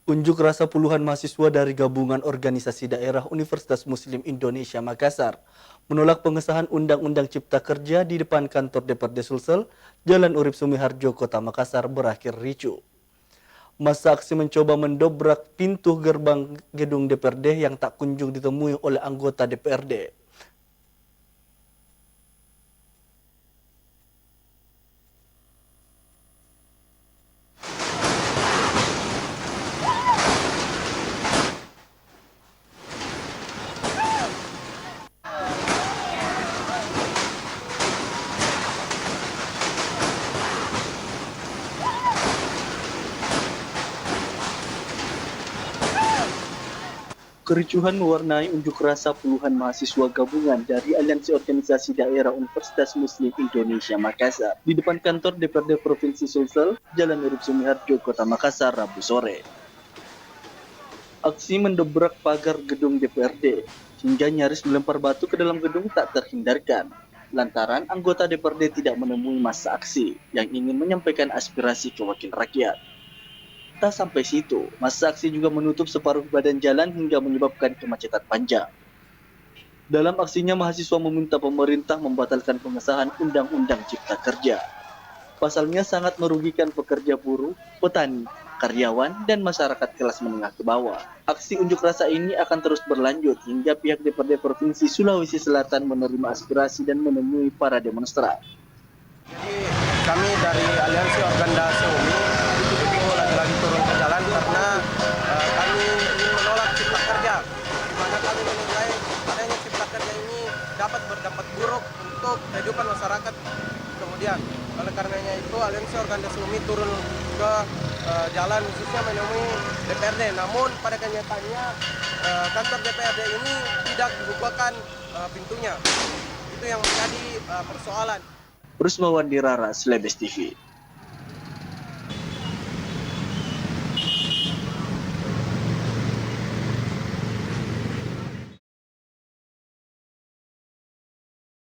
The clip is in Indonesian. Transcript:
Unjuk rasa puluhan mahasiswa dari gabungan organisasi daerah Universitas Muslim Indonesia Makassar menolak pengesahan Undang-Undang Cipta Kerja di depan kantor DPRD Sulsel, Jalan Urip Sumiharjo, Kota Makassar berakhir ricuh. Masa aksi mencoba mendobrak pintu gerbang gedung DPRD yang tak kunjung ditemui oleh anggota DPRD. Kericuhan mewarnai unjuk rasa puluhan mahasiswa gabungan dari Aliansi Organisasi Daerah Universitas Muslim Indonesia Makassar di depan kantor DPRD Provinsi Sulsel, Jalan Urip Sumiharjo, Kota Makassar, Rabu sore. Aksi mendobrak pagar gedung DPRD hingga nyaris melempar batu ke dalam gedung tak terhindarkan, lantaran anggota DPRD tidak menemui massa aksi yang ingin menyampaikan aspirasi ke wakil rakyat. Tak sampai situ, massa aksi juga menutup separuh badan jalan hingga menyebabkan kemacetan panjang. Dalam aksinya, mahasiswa meminta pemerintah membatalkan pengesahan Undang-Undang Cipta Kerja. Pasalnya sangat merugikan pekerja buruh, petani, karyawan, dan masyarakat kelas menengah ke bawah. Aksi unjuk rasa ini akan terus berlanjut hingga pihak DPRD Provinsi Sulawesi Selatan menerima aspirasi dan menemui para demonstran. Jadi kami dari Aliansi Organisasi Umi itu lagi-lagi turun ke jalan karena kami ingin menolak cipta kerja, di mana kami menilai adanya cipta kerja ini dapat berdampak buruk untuk kehidupan masyarakat. Kemudian oleh karenanya itu Aliansi Organisasi Umi turun ke jalan khususnya menemui DPRD. Namun pada kenyataannya kantor DPRD ini tidak dibukakan pintunya. Itu yang menjadi persoalan. Rusmawan Dirara, Slebes TV.